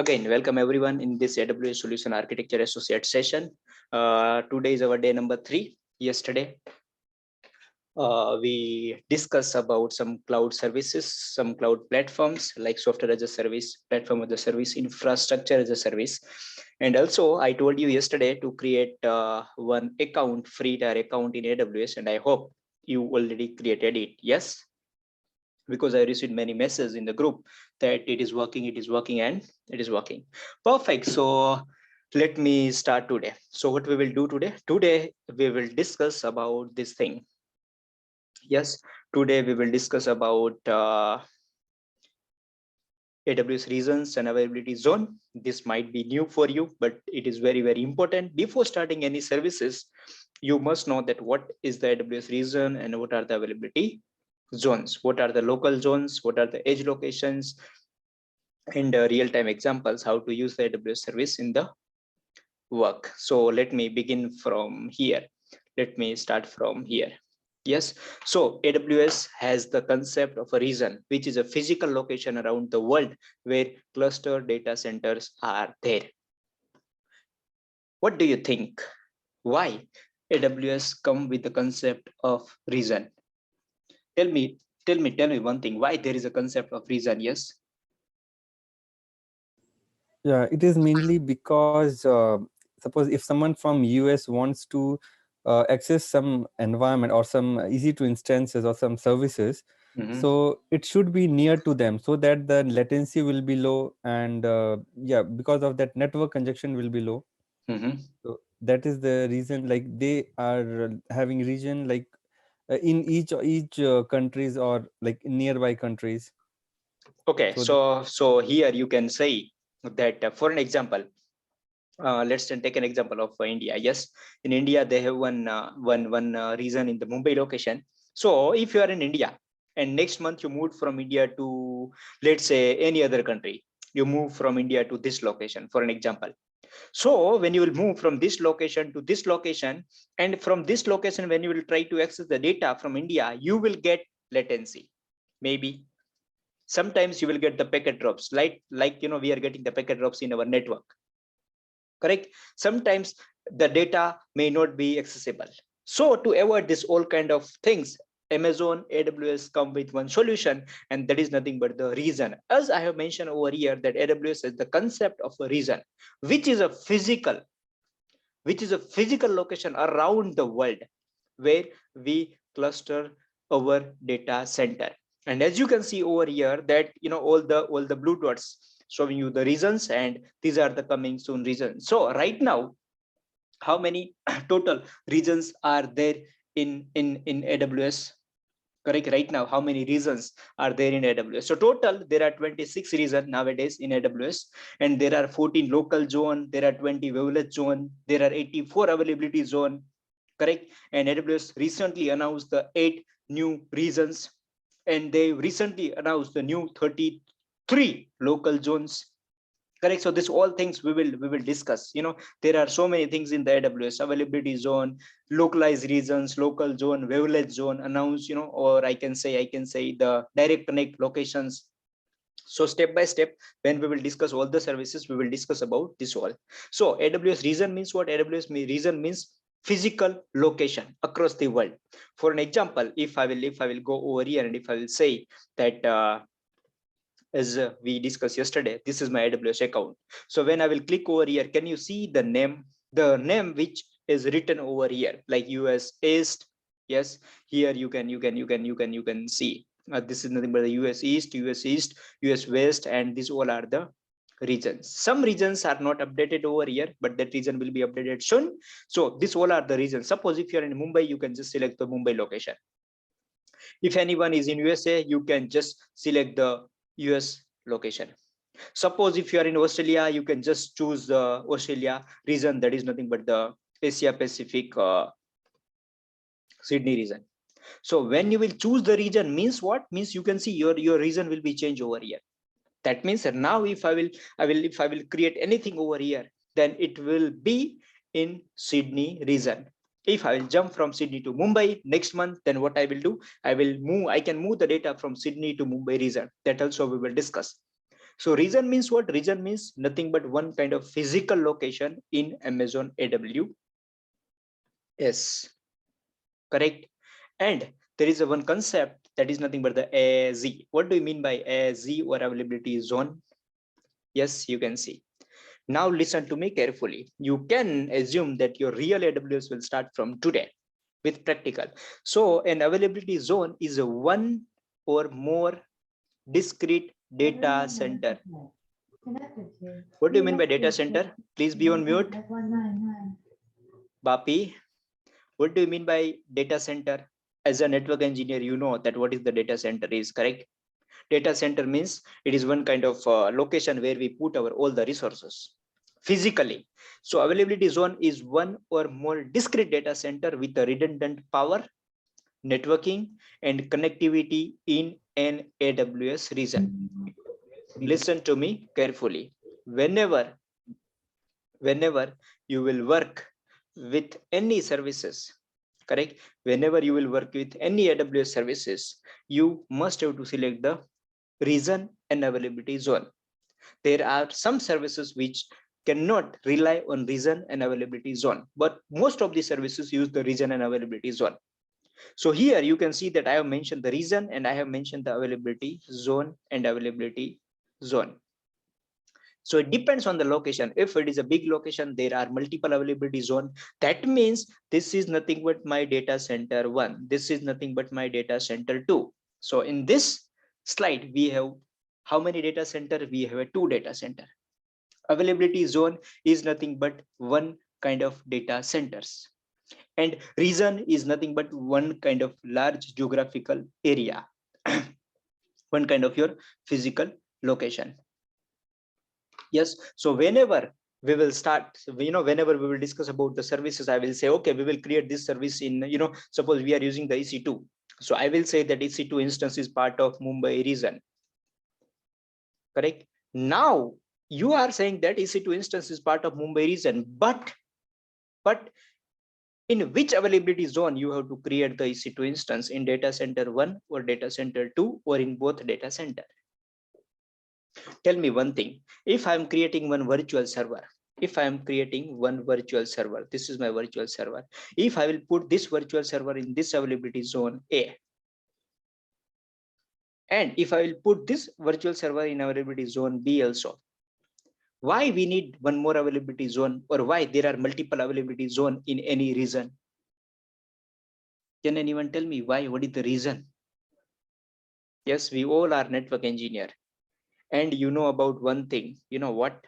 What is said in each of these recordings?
Again, welcome everyone in this AWS Solution Architecture Associate session. Today is our day number 3. Yesterday, we discussed about some cloud services, some cloud platforms like software as a service, platform as a service, infrastructure as a service. And also, I told you yesterday to create one account, free tier account in AWS, and I hope you already created it. Yes, because I received many messages in the group that it is working, and it is working. Perfect. So let me start today. So what we will do today? Today we will discuss about this thing. Yes, today we will discuss about AWS regions and availability zone. This might be new for you, but it is very, very important. Before starting any services, you must know that what is the AWS region and what are the availability zones, what are the local zones, what are the edge locations, and real-time examples how to use the AWS service in the work. So let me begin from here. Let me start from here. Yes, so AWS has the concept of a region, which is a physical location around the world where cluster data centers are there. What do you think? Why AWS come with the concept of region? Tell me one thing. Why there is a concept of region? Yes. Yeah, it is mainly because suppose if someone from US wants to access some environment or some easy to instances or some services, so it should be near to them so that the latency will be low, and yeah, because of that network congestion will be low. So that is the reason, like they are having region like in each countries or like nearby countries. Okay, so here you can say that for an example, let's take an example of India. Yes, in India they have one region in the Mumbai location. So if you are in India and next month you moved from India to, let's say, any other country, you move from India to this location for an example. So when you will move from this location to this location, and from this location when you will try to access the data from India, you will get latency. Maybe sometimes you will get the packet drops, like we are getting the packet drops in our network. Correct. Sometimes the data may not be accessible. So to avoid this all kind of things, Amazon AWS come with one solution, and that is nothing but the region. As I have mentioned over here, that AWS is the concept of a region, which is a physical location around the world where we cluster our data center. And as you can see over here that all the blue dots showing you the regions, and these are the coming soon regions. So right now, how many total regions are there in AWS? Correct. Right now, how many regions are there in AWS? So total there are 26 regions nowadays in AWS, and there are 14 local zone, there are 20 wavelength zone, there are 84 availability zone. Correct. And AWS recently announced the 8 new regions, and they recently announced the new 33 local zones. Correct. So this all things we will discuss. There are so many things in the AWS: availability zone, localized regions, local zone, wavelength zone announced, or I can say the direct connect locations. So step by step, when we will discuss all the services, we will discuss about this all. So AWS region means what? AWS region means physical location across the world. For an example, if I will go over here, and if I will say that as we discussed yesterday, this is my AWS account. So when I will click over here, can you see the name which is written over here, like US East? Yes, here you can see this is nothing but the US East, US West, and these all are the regions. Some regions are not updated over here, but that region will be updated soon. So these all are the regions. Suppose if you're in Mumbai, you can just select the Mumbai location. If anyone is in USA, you can just select the US location. Suppose if you are in Australia, you can just choose the Australia region, that is nothing but the Asia Pacific Sydney region. So when you will choose the region, means what? Means you can see your region will be changed over here. That means that now if I will create anything over here, then it will be in Sydney region. If I will jump from Sydney to Mumbai next month, then what I will do, I can move the data from Sydney to Mumbai region. That also we will discuss. So region means what? Region means nothing but one kind of physical location in Amazon AWS. Correct. And there is a one concept that is nothing but the AZ. What do you mean by AZ or availability zone? Yes, you can see. Now listen to me carefully. You can assume that your real AWS will start from today with practical. So an availability zone is a one or more discrete data center. What do you mean by data center? Please be on mute. Bapi, what do you mean by data center? As a network engineer, you know that what is the data center is, correct? Data center means it is one kind of location where we put our all the resources physically. So availability zone is one or more discrete data center with a redundant power, networking, and connectivity in an AWS region. Listen to me carefully. Whenever you will work with any services, correct? Whenever you will work with any AWS services, you must have to select the region and availability zone. There are some services which cannot rely on region and availability zone, but most of the services use the region and availability zone. So here you can see that I have mentioned the region and I have mentioned the availability zone and availability zone. So it depends on the location. If it is a big location, there are multiple availability zone. That means this is nothing but my data center 1. This is nothing but my data center 2. So in this slide, we have how many data center? We have a 2 data center. Availability zone is nothing but one kind of data centers. And region is nothing but one kind of large geographical area. One kind of your physical location. Yes, so whenever we will start, whenever we will discuss about the services, I will say, okay, we will create this service in, suppose we are using the EC2. So I will say that EC2 instance is part of Mumbai region. Correct. Now you are saying that EC2 instance is part of Mumbai region, but in which availability zone you have to create the EC2 instance, in data center 1 or data center 2 or in both data center? Tell me one thing. If I'm creating one virtual server, this is my virtual server. If I will put this virtual server in this availability zone A, and if I will put this virtual server in availability zone B also, why we need one more availability zone, or why there are multiple availability zone in any region? Can anyone tell me why? What is the reason? Yes, we all are network engineer. And you know about one thing, you know what?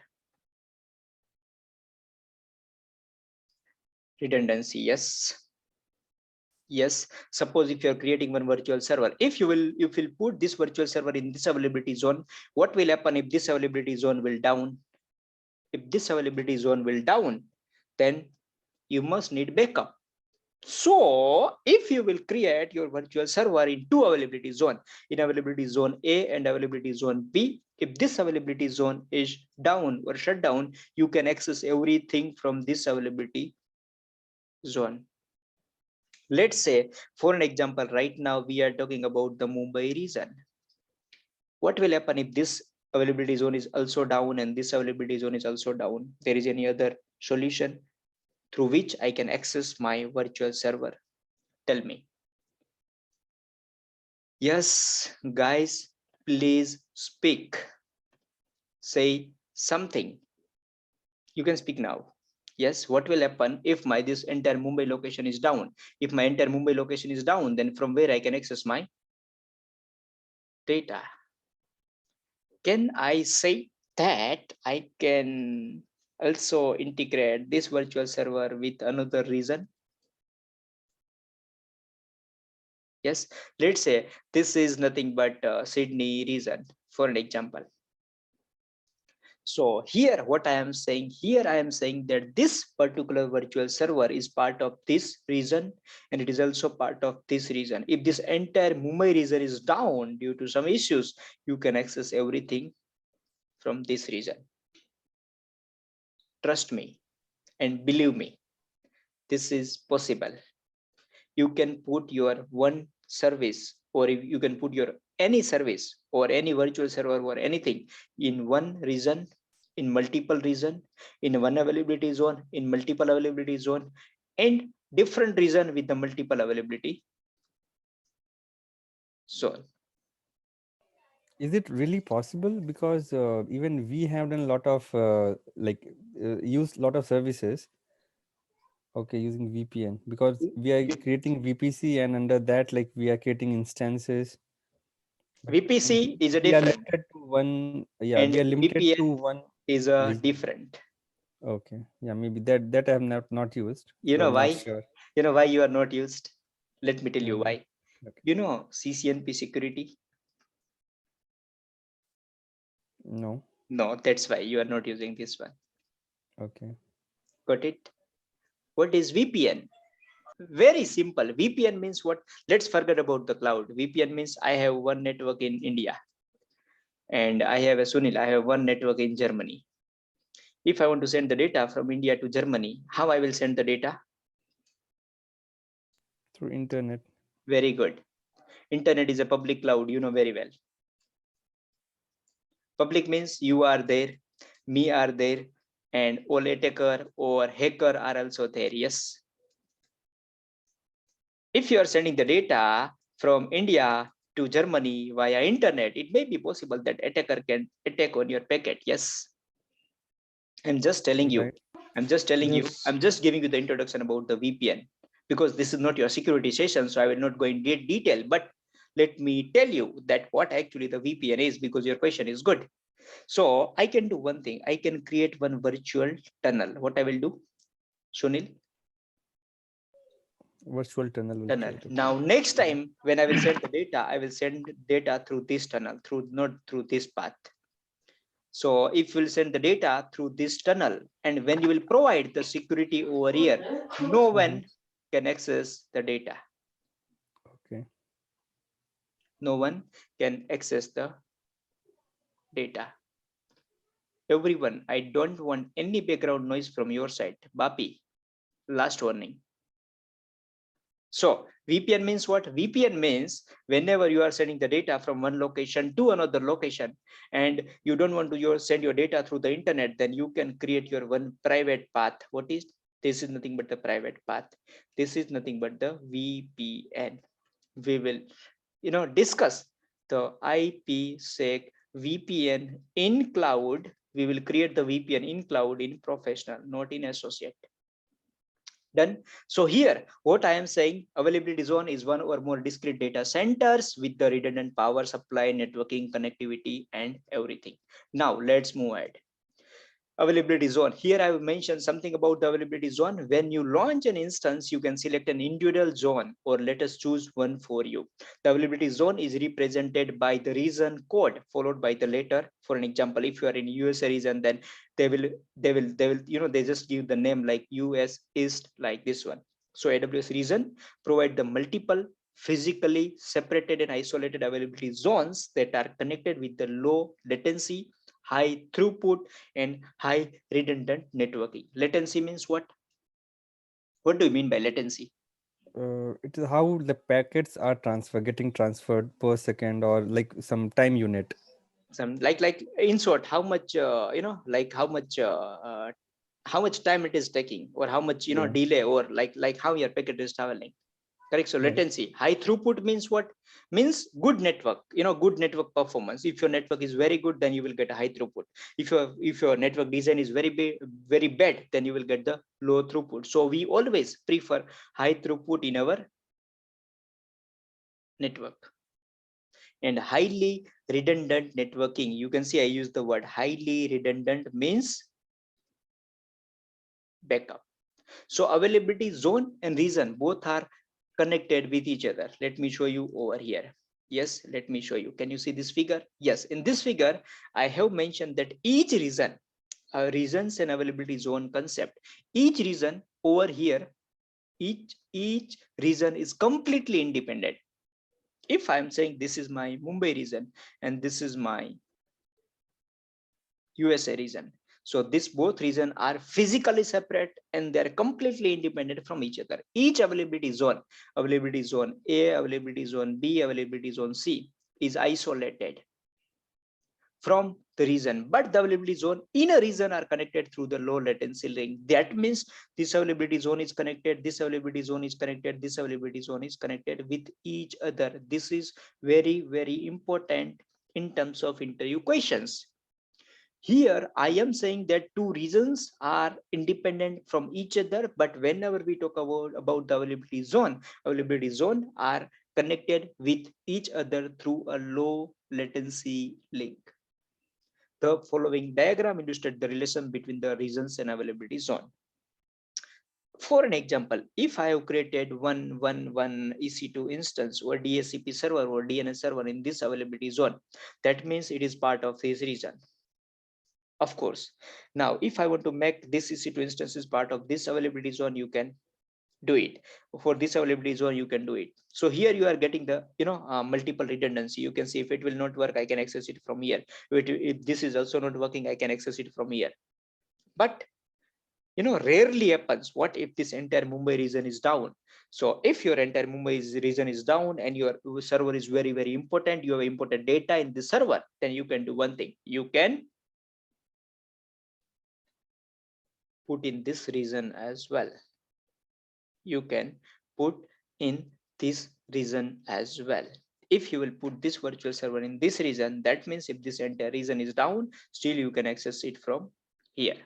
Redundancy. Yes, suppose if you're creating one virtual server, if you will put this virtual server in this availability zone, what will happen if this availability zone will down? If this availability zone will down, then you must need backup. So if you will create your virtual server in two availability zone, in availability zone A and availability zone B, if this availability zone is down or shut down, you can access everything from this availability zone. Let's say, for an example, right now we are talking about the Mumbai region. What will happen if this availability zone is also down and this availability zone is also down? There is any other solution through which I can access my virtual server? Tell me. Yes, guys, please speak. Say something. You can speak now. Yes, what will happen if this entire Mumbai location is down? If my entire Mumbai location is down, then from where I can access my data? Can I say that I can also integrate this virtual server with another region? Yes, let's say this is nothing but Sydney region, for an example. So here what I am saying that this particular virtual server is part of this region and it is also part of this region. If this entire Mumbai region is down due to some issues, you can access everything from this region. Trust me and believe me, this is possible. You can put your one service, or if you can put your any service or any virtual server or anything in one region, in multiple region, in one availability zone, in multiple availability zone, and different region with the multiple availability zone. Is it really possible? Because even we have done a lot of use lot of services. Okay, using VPN, because we are creating VPC, and under that, like, we are creating instances. VPC is a We are different, limited to one. Yeah, and we are limited to VPN one is a region. different. Okay, yeah, maybe that I have not used, You so know I'm not why? sure. You know why you are not used? Let me tell you Mm, why. okay. You know CCNP security? No. No, that's why you are not using this one. Okay. Got it? What is VPN? Very simple. VPN means what? Let's forget about the cloud. VPN means I have one network in India, and I have a Sunil. I have one network in Germany. If I want to send the data from India to Germany, how I will send the data? Through internet. Very good. Internet is a public cloud, you know very well. Public means you are there, me are there, and all attacker or hacker are also there. Yes. If you are sending the data from India to Germany via internet, it may be possible that attacker can attack on your packet. Yes. I'm just telling you. Right. I'm just telling you. Yes. I'm just giving you the introduction about the VPN, because this is not your security session, so I will not go in great detail. But let me tell you that what actually the VPN is, because your question is good. So I can do one thing. I can create one virtual tunnel. What I will do, Sunil? Virtual tunnel will Tunnel. create. Okay. Now, next time when I will send the data, I will send data through this tunnel, not through this path. So if we'll send the data through this tunnel, and when you will provide the security over here, no one can access the data. Okay. No one can access the data. Everyone, I don't want any background noise from your side. Bapi, last warning. So VPN means what? VPN means whenever you are sending the data from one location to another location, and you don't want to send your data through the internet, then you can create your one private path. What is this? Is nothing but the private path. This is nothing but the VPN. We will, discuss the IPsec VPN in cloud. We will create the VPN in cloud in professional, not in associate. Done. So here, what I am saying, availability zone is one or more discrete data centers with the redundant power supply, networking, connectivity, and everything. Now let's move ahead. Availability zone. Here I have mentioned something about the availability zone. When you launch an instance, you can select an individual zone, or let us choose one for you. The availability zone is represented by the region code followed by the letter. For an example, if you are in USA region, then they will, they just give the name like US East, like this one. So AWS region provide the multiple physically separated and isolated availability zones that are connected with the low latency, high throughput, and high redundant networking. Latency means what? What do you mean by latency? It is how the packets are getting transferred per second, or like some time unit. Some like in short, how much like how much time it is taking, or how much Yeah. delay, or like how your packet is traveling. Correct. So Right. latency. High throughput means what? Means good network, good network performance. If your network is very good, then you will get a high throughput. If your network design is very bad, then you will get the low throughput. So we always prefer high throughput in our network. And highly redundant networking, you can see I use the word highly redundant, means backup. So availability zone and region both are connected with each other. Let me show you over here. Yes, let me show you. Can you see this figure? Yes, in this figure, I have mentioned that each region, regions and availability zone concept, each region over here, each region is completely independent. If I'm saying this is my Mumbai region and this is my USA region, So these both regions are physically separate and they're completely independent from each other. Each availability zone A, availability zone B, availability zone C, is isolated from the region, but the availability zone in a region are connected through the low latency link. That means this availability zone is connected, this availability zone is connected, this availability zone is connected with each other. This is very, very important in terms of interview questions. Here I am saying that two regions are independent from each other, but whenever we talk about the availability zone are connected with each other through a low latency link. The following diagram illustrates the relation between the regions and availability zone. For an example, if I have created one EC2 instance or DHCP server or DNS server in this availability zone, that means it is part of this region. Of course, now if I want to make this EC2 instances part of this availability zone, you can do it. For this availability zone, you can do it. So here you are getting the multiple redundancy. You can see if it will not work, I can access it from here. If this is also not working, I can access it from here. But rarely happens. What if this entire Mumbai region is down? So if your entire Mumbai region is down and your server is very, very important, you have important data in the server, then you can do one thing. You can put in this region as well. You can put in this region as well. If you will put this virtual server in this region, that means if this entire region is down, still you can access it from here,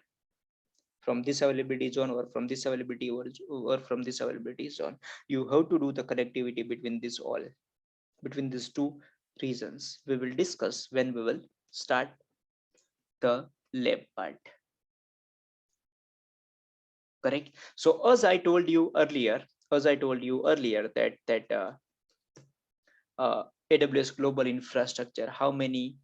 from this availability zone or from this availability or from this availability zone. You have to do the connectivity between these two regions. We will discuss when we will start the lab part. Correct. So as I told you earlier that AWS global infrastructure, how many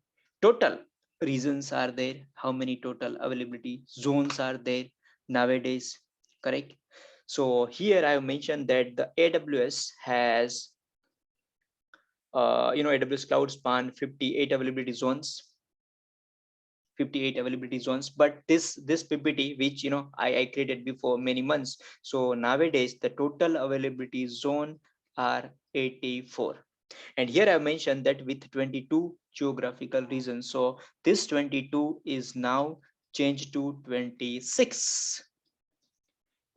total regions are there, how many total availability zones are there nowadays, correct? So here I have mentioned that the AWS has AWS cloud span 58 availability zones, but this PPT which I created before many months, so nowadays the total availability zone are 84. And here I mentioned that with 22 geographical regions, so this 22 is now changed to 26,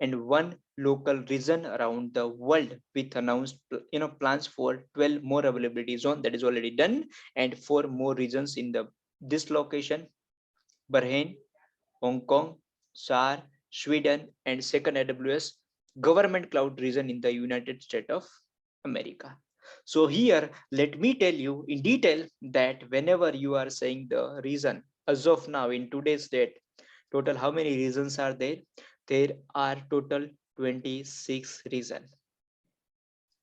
and one local region around the world with announced plans for 12 more availability zone, that is already done, and 4 more regions in this location: Bahrain, Hong Kong, SAR, Sweden, and second AWS government cloud region in the United States of America. So here, let me tell you in detail that whenever you are saying the region, as of now in today's date, total how many regions are there? There are total 26 regions.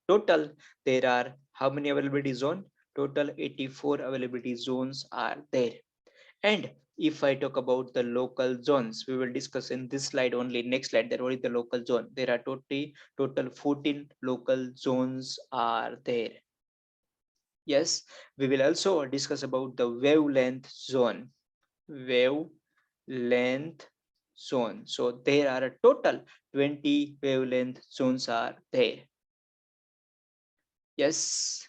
Total, there are how many availability zone? Total 84 availability zones are there. And if I talk about the local zones, we will discuss in this slide only. Next slide, there is the local zone. There are total 14 local zones are there. Yes, we will also discuss about the wavelength zone. Wavelength zone. So there are a total 20 wavelength zones are there. Yes,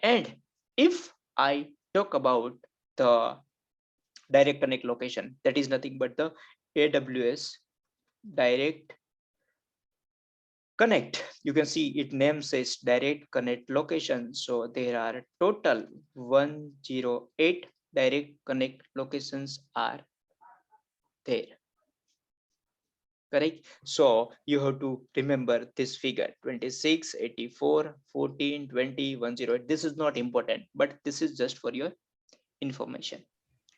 and if I talk about the direct connect location, that is nothing but the AWS direct connect. You can see it name says direct connect location. So there are total 108 direct connect locations are there. Correct. So you have to remember this figure: 26, 84, 14, 20, 108. This is not important, but this is just for your information.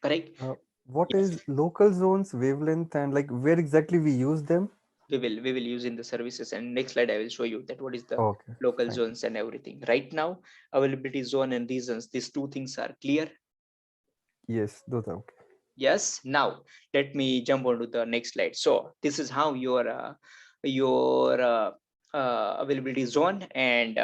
Correct. What Yes. is local zones, wavelength, and like where exactly we use them? We will use in the services, and next slide I will show you that what is the Okay, local fine. zones and everything. Right now, availability zone and regions, these two things are clear. Yes, those are okay. Yes. Now let me jump on to the next slide. So this is how your availability zone and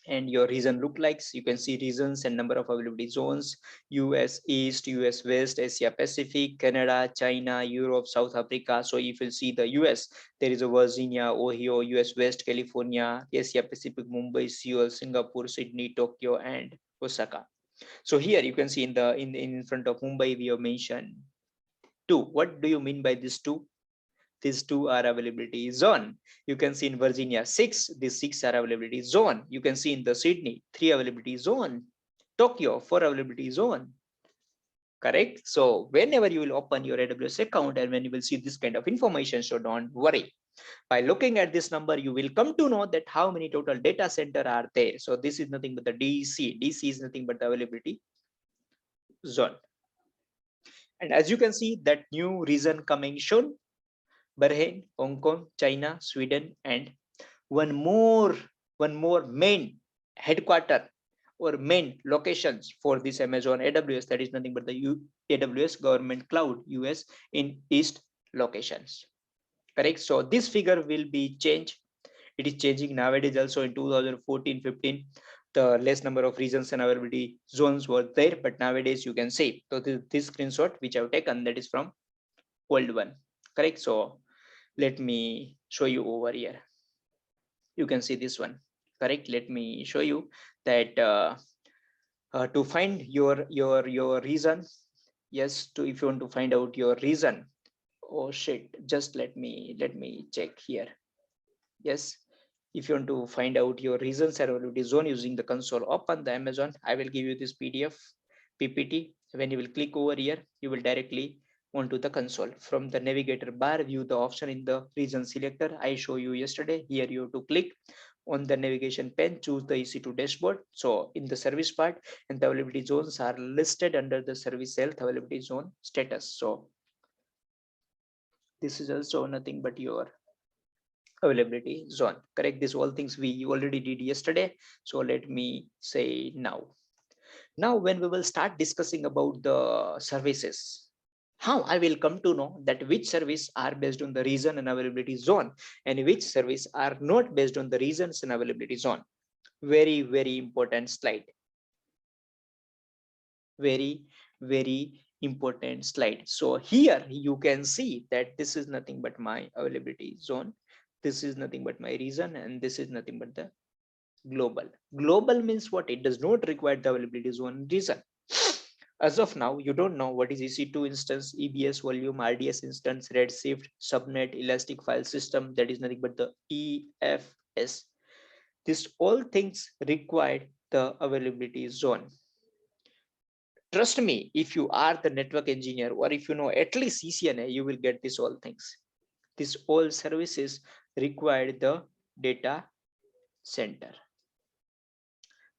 and your region look like. You can see regions and number of availability zones: US East, US West, Asia Pacific, Canada, China, Europe, South Africa. So if you see the US, there is a Virginia, Ohio, US West, California, Asia Pacific, Mumbai, Seoul, Singapore, Sydney, Tokyo, and Osaka. So here you can see in front of Mumbai we have mentioned two. What do you mean by these two? These two are availability zone. You can see in Virginia 6, these 6 are availability zone. You can see in the Sydney 3 availability zone, Tokyo 4 availability zone. Correct. So whenever you will open your AWS account and when you will see this kind of information, so don't worry. By looking at this number, you will come to know that how many total data center are there. So this is nothing but the DC. DC is nothing but the availability zone. And as you can see, that new region coming soon: Bahrain, Hong Kong, China, Sweden, and one more main headquarter or main locations for this Amazon AWS, that is nothing but the AWS government cloud US in East locations. Correct. So this figure will be changed. It is changing nowadays also. In 2014-15 the less number of regions and availability zones were there, but nowadays you can see. So this screenshot which I've taken, that is from old one. Correct. So let me show you over here. You can see this one. Correct. Let me show you that to find your reason. Yes, to if you want to find out your reason. Oh shit, just let me check here. Yes, if you want to find out your reasons availability zone using the console, open the Amazon. I will give you this PDF PPT. When you will click over here, you will directly onto the console. From the navigator bar, view the option in the region selector I show you yesterday. Here you have to click on the navigation pane, choose the EC2 dashboard. So in the service part, and the availability zones are listed under the service health availability zone status. So this is also nothing but your availability zone. Correct. This all things we already did yesterday. So let me say now. Now when we will start discussing about the services, how I will come to know that which service are based on the region and availability zone and which service are not based on the regions and availability zone. Very important slide. Very important slide. So here you can see that this is nothing but my availability zone. This is nothing but my region, and this is nothing but the global. Global means what? It does not require the availability zone region. As of now, you don't know what is EC2 instance, EBS volume, RDS instance, Redshift, subnet, elastic file system. That is nothing but the EFS. These all things require the availability zone. Trust me, if you are the network engineer or if you know at least CCNA, you will get these all things. These all services require the data center.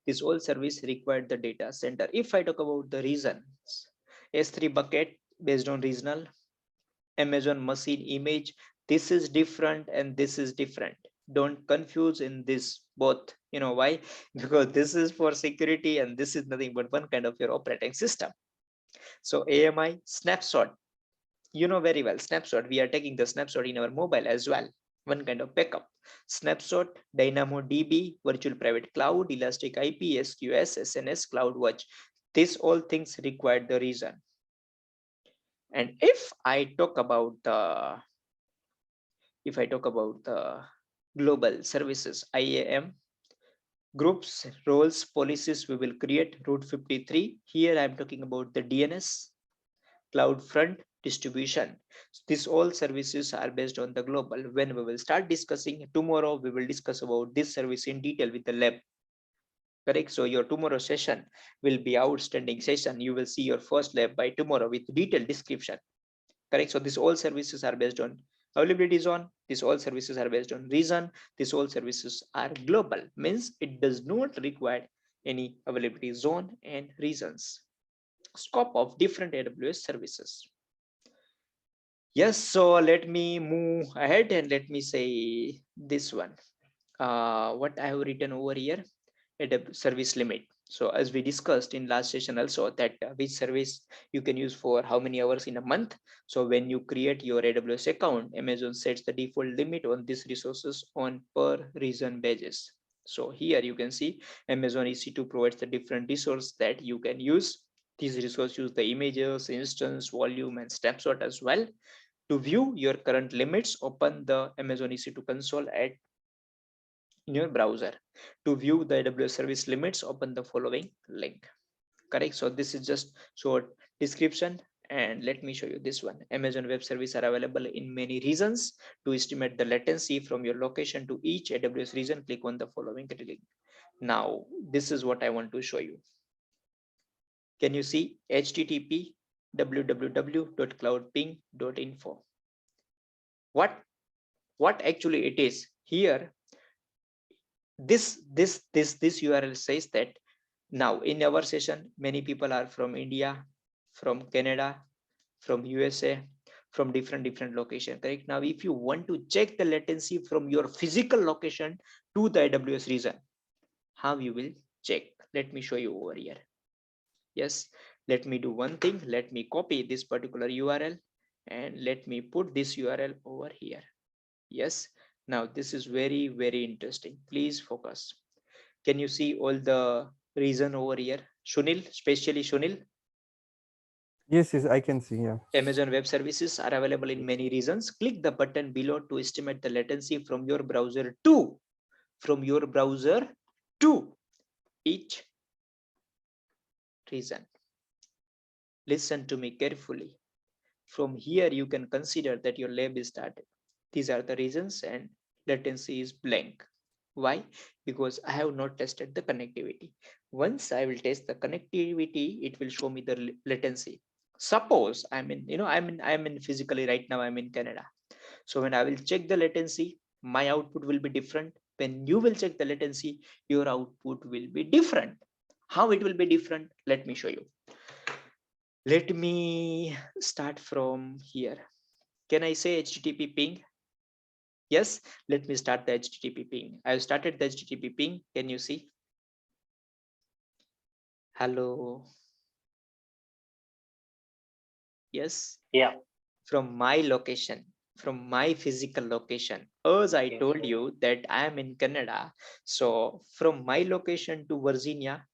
This all service required the data center. If I talk about the reasons, S3 bucket based on regional, Amazon machine image, this is different and this is different. Don't confuse in this both. You know why? Because this is for security and this is nothing but one kind of your operating system. So AMI snapshot, you know very well, snapshot, we are taking the snapshot in our mobile as well, one kind of backup. Snapshot, DynamoDB, virtual private cloud, elastic IP, SQS, SNS, CloudWatch. These all things require the reason. And if I talk about the global services, IAM, groups, roles, policies, we will create Route 53. Here I'm talking about the DNS, CloudFront, distribution. These all services are based on the global. When we will start discussing tomorrow, we will discuss about this service in detail with the lab. Correct. So your tomorrow session will be outstanding session. You will see your first lab by tomorrow with detailed description. Correct. So these all services are based on availability zone. These all services are based on region. These all services are global, means it does not require any availability zone and regions. Scope of different AWS services. Yes, so let me move ahead and let me say this one. What I have written over here, AWS service limit. So as we discussed in last session also, that which service you can use for how many hours in a month. So when you create your AWS account, Amazon sets the default limit on these resources on per region basis. So here you can see Amazon EC2 provides the different resource that you can use. These resources use the images, instance, volume, and snapshot as well. To view your current limits, open the Amazon EC2 console in your browser. To view the AWS service limits, open the following link. Correct. So this is just short description. And let me show you this one. Amazon Web Services are available in many regions. To estimate the latency from your location to each AWS region, click on the following link. Now, this is what I want to show you. Can you see http www.cloudping.info? What actually it is here? This URL says that now in our session, many people are from India, from Canada, from USA, from different location. Correct. Now, if you want to check the latency from your physical location to the AWS region, how you will check? Let me show you over here. Yes, let me do one thing. Let me copy this particular URL and let me put this URL over here. Yes, now this is very interesting. Please focus. Can you see all the reason over here? Sunil, especially Sunil. Yes, I can see. Yeah. Amazon Web Services are available in many regions. Click the button below to estimate the latency from your browser to each region. Listen to me carefully. From here, you can consider that your lab is started. These are the reasons, and latency is blank. Why? Because I have not tested the connectivity. Once I will test the connectivity, it will show me the latency. Suppose I'm in physically right now, I'm in Canada. So when I will check the latency, my output will be different. When you will check the latency, your output will be different. How it will be different? Let me show you. Let me start from here. Can I say HTTP ping? Yes, let me start the HTTP ping. I've started the HTTP ping. Can you see? Hello. Yes. Yeah. From my location, from my physical location, as I told you that I am in Canada. So from my location to Virginia,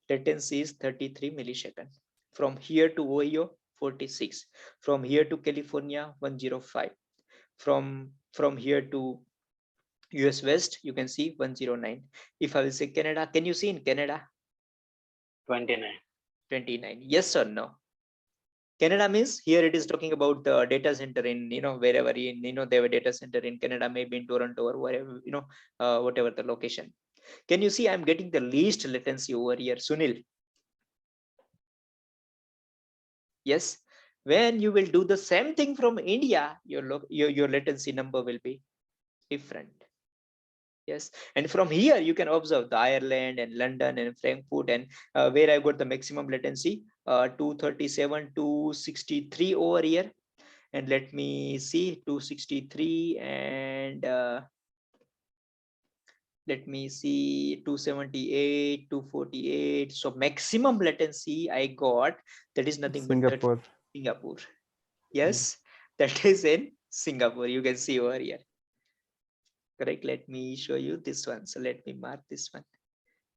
latency is 33 milliseconds. From here to Ohio, 46. From here to California, 105. From here to US West, you can see 109. If I will say Canada, can you see in Canada? 29. 29. Yes or no? Canada means here it is talking about the data center in, wherever in, they have a data center in Canada, maybe in Toronto or whatever, whatever the location. Can you see I'm getting the least latency over here, Sunil? Yes. When you will do the same thing from India, your latency number will be different. Yes, and from here you can observe the Ireland and London and Frankfurt, and where I got the maximum latency, 237 to 63 over here. And let me see, 263 and let me see, 278, 248. So maximum latency I got, that is nothing Singapore. but Singapore. Yes, that is in Singapore. You can see over here. Correct. Let me show you this one. So let me mark this one.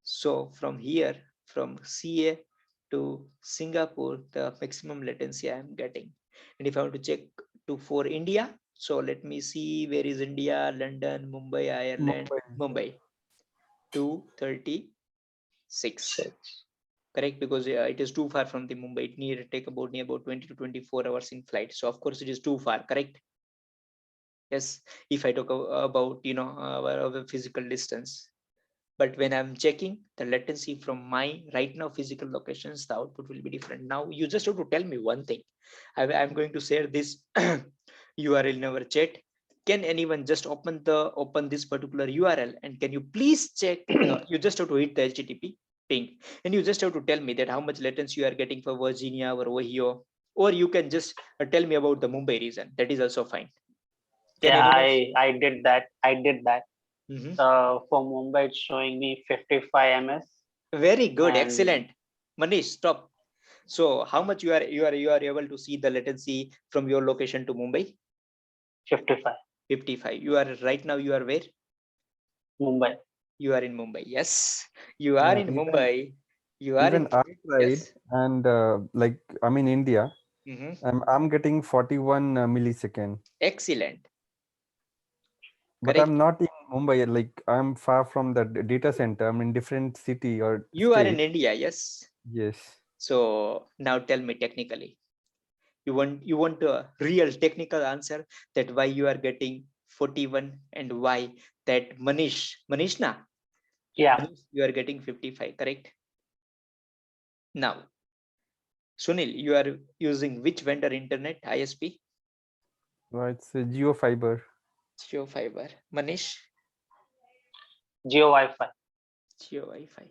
So from here, from CA to Singapore, the maximum latency I am getting. And if I want to check for India, so let me see, where is India? London, Mumbai, Ireland, Mumbai. 236. Correct, because it is too far from the Mumbai. It need to take about 20 to 24 hours in flight. So of course it is too far. Correct. Yes, if I talk about our physical distance. But when I'm checking the latency from my right now physical locations, the output will be different. Now you just have to tell me one thing. I'm going to share this URL in our chat. Can anyone just open this particular URL, and can you please check? You just have to hit the HTTP ping, and you just have to tell me that how much latency you are getting for Virginia or Ohio, or you can just tell me about the Mumbai region. That is also fine. Can yeah, anyone? I did that. Mm-hmm. For Mumbai, it's showing me 55 ms. Very good, and excellent. Manish, stop. So how much you are able to see the latency from your location to Mumbai? 55. 55. You are right now, you are where? Mumbai. You are in Mumbai. Yes, you are Yeah, in Mumbai. You are even in. I tried, Yes. and like I'm in India. Mhm. I'm getting 41 millisecond, Excellent. but Correct. I'm not in Mumbai. Like I'm far from the data center. I'm in different city or You are in state. India. Yes. Yes. So now tell me technically. You want a real technical answer that why you are getting 41 and why that Manishna, Yeah. Manish, you are getting 55, correct? Now, Sunil, you are using which vendor internet ISP? It's Geo Fiber. Geo Fiber. Manish, Geo Wi-Fi. Geo Wi-Fi.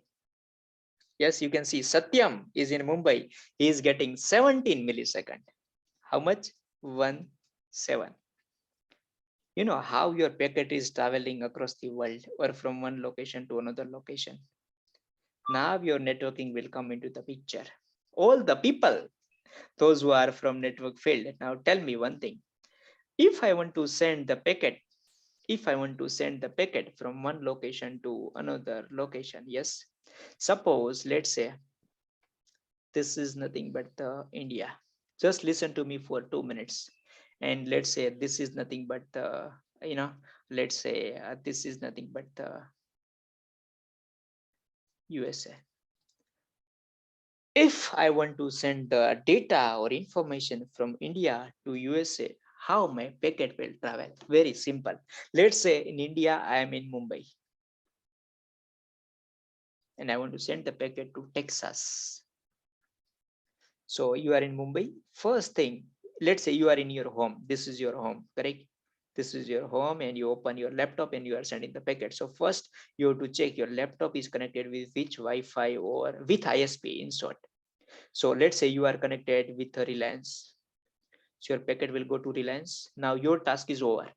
Yes, you can see Satyam is in Mumbai. He is getting 17 millisecond. How much? 1 7. You know how your packet is traveling across the world or from one location to another location. Now your networking will come into the picture. All the people, those who are from network field. Now tell me one thing. If I want to send the packet, if I want to send the packet from one location to another location, yes. Suppose, let's say, this is nothing but the India. Just listen to me for 2 minutes. And let's say this is nothing but the, you know, let's say this is nothing but the USA. If I want to send the data or information from India to USA, how my packet will travel? Very simple. Let's say in India, I am in Mumbai and I want to send the packet to Texas. So you are in Mumbai. First thing, let's say you are in your home. This is your home, correct? This is your home and you open your laptop and you are sending the packet. So first you have to check your laptop is connected with which Wi-Fi or with ISP in short. So let's say you are connected with a Reliance. So your packet will go to Reliance. Now your task is over.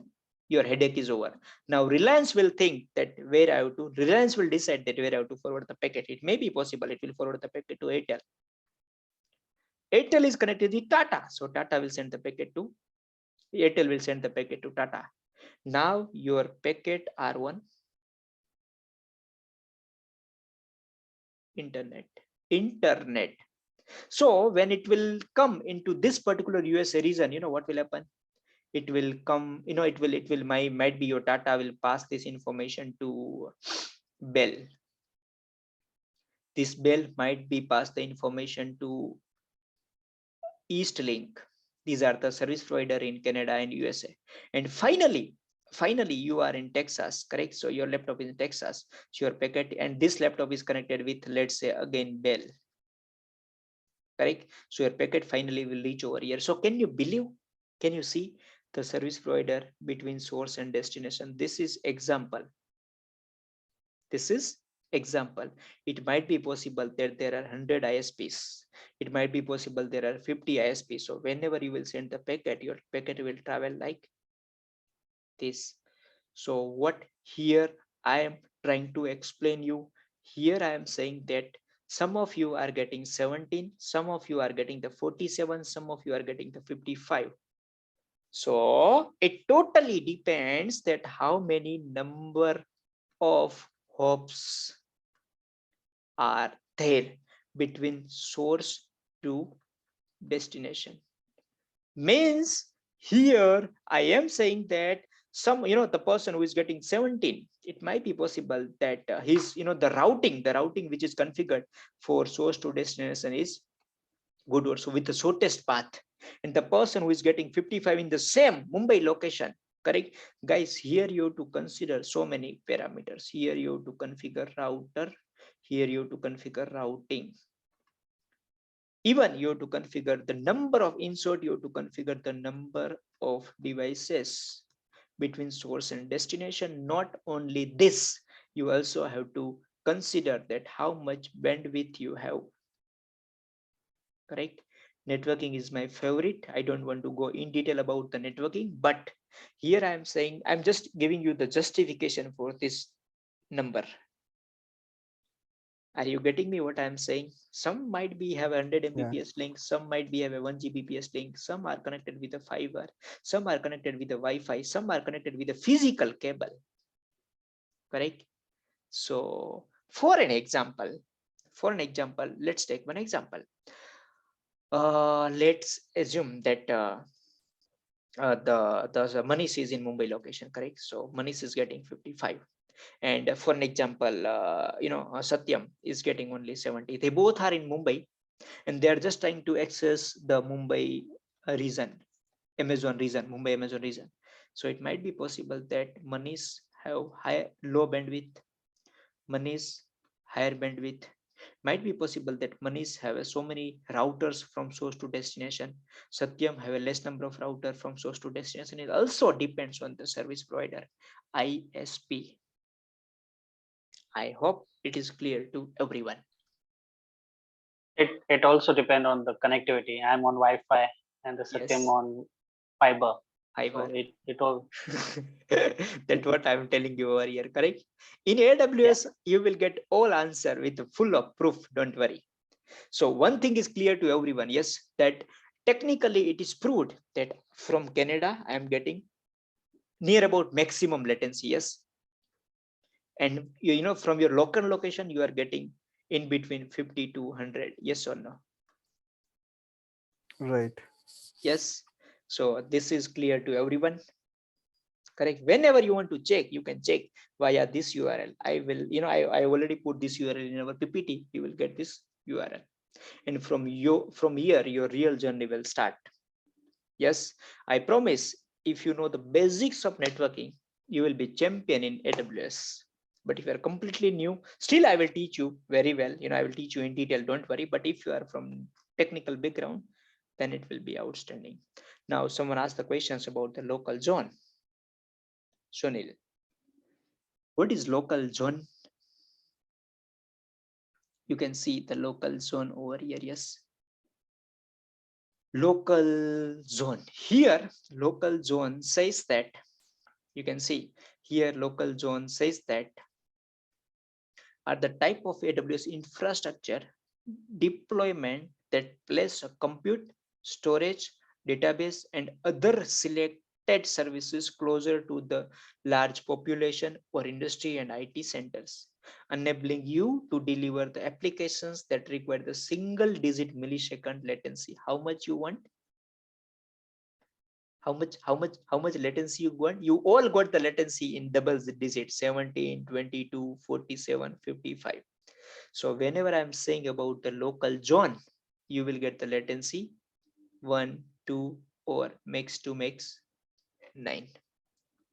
Your headache is over. Now Reliance will think that where I have to, Reliance will decide that where I have to forward the packet. It may be possible it will forward the packet to Airtel. Airtel is connected with Tata. So Tata will send the packet to, Airtel will send the packet to Tata. Now your packet R1 internet. So when it will come into this particular USA region, you know what will happen? It will come, it will might be your Tata will pass this information to Bell. This Bell might be passed the information to Eastlink. These are the service provider in Canada and USA. And finally you are in Texas, correct? So your laptop is in Texas. So your packet and this laptop is connected with, let's say again, Bell, correct? So your packet finally will reach over here. So can you believe, can you see the service provider between source and destination? This is example. This is example. It might be possible that there are 100 ISPs. It might be possible there are 50 ISPs. So whenever you will send the packet, your packet will travel like this. So what here I am trying to explain you, here I am saying that some of you are getting 17, some of you are getting the 47, some of you are getting the 55. So it totally depends that how many number of hops are there between source to destination. Means here I am saying that some, the person who is getting 17, it might be possible that his, the routing which is configured for source to destination is good also with the shortest path. And the person who is getting 55 in the same Mumbai location, correct? Guys, here you have to consider so many parameters. Here you have to configure router, here you have to configure routing. Even you have to configure the number of insert, you have to configure the number of devices between source and destination. Not only this, you also have to consider that how much bandwidth you have, correct? Networking is my favorite. I don't want to go in detail about the networking, but here I am saying, I'm just giving you the justification for this number. Are you getting me what I'm saying? Some might be have 100 Yeah. Mbps link, some might be have a 1 Gbps link, some are connected with a fiber, some are connected with a Wi-Fi, some are connected with a physical cable, correct? So for an example, let's take one example. Let's assume that the Manish is in Mumbai location, correct? So Manish is getting 55, and for an example, Satyam is getting only 70. They both are in Mumbai, and they are just trying to access the Mumbai region, Mumbai Amazon region. So it might be possible that Manish have low bandwidth, Manish higher bandwidth. Might be possible that Manish have so many routers from source to destination. Satyam have a less number of router from source to destination. It also depends on the service provider, ISP. I hope it is clear to everyone. It also depend on the connectivity. I'm on Wi-Fi and the Satyam Yes, on fiber. fiber. So it all That's what I'm telling you over here, correct? In AWS, you will get all answer with full of proof. Don't worry. So one thing is clear to everyone, yes, that technically it is proved that from Canada, I am getting near about maximum latency, yes. And from your local location, you are getting in between 50 to 100, yes or no? Right. Yes. So this is clear to everyone. Correct. Whenever you want to check, you can check via this URL. I will, I already put this URL in our PPT. You will get this URL. And from here, your real journey will start. Yes, I promise, if you know the basics of networking, you will be champion in AWS. But if you are completely new, still I will teach you very well. I will teach you in detail, don't worry. But if you are from technical background, then it will be outstanding. Now, someone asked the questions about the local zone. Sunil, what is local zone? You can see the local zone over here, yes. Local zone. Here, local zone says that, you can see here, local zone says that are the type of AWS infrastructure deployment that place a compute, storage, database, and other selected services closer to the large population or industry and IT centers, enabling you to deliver the applications that require the single digit millisecond latency. How much you want? How much latency you want? You all got the latency in double digits: 17, 22, 47, 55. So whenever I'm saying about the local zone, you will get the latency 1, 2, or max to max 9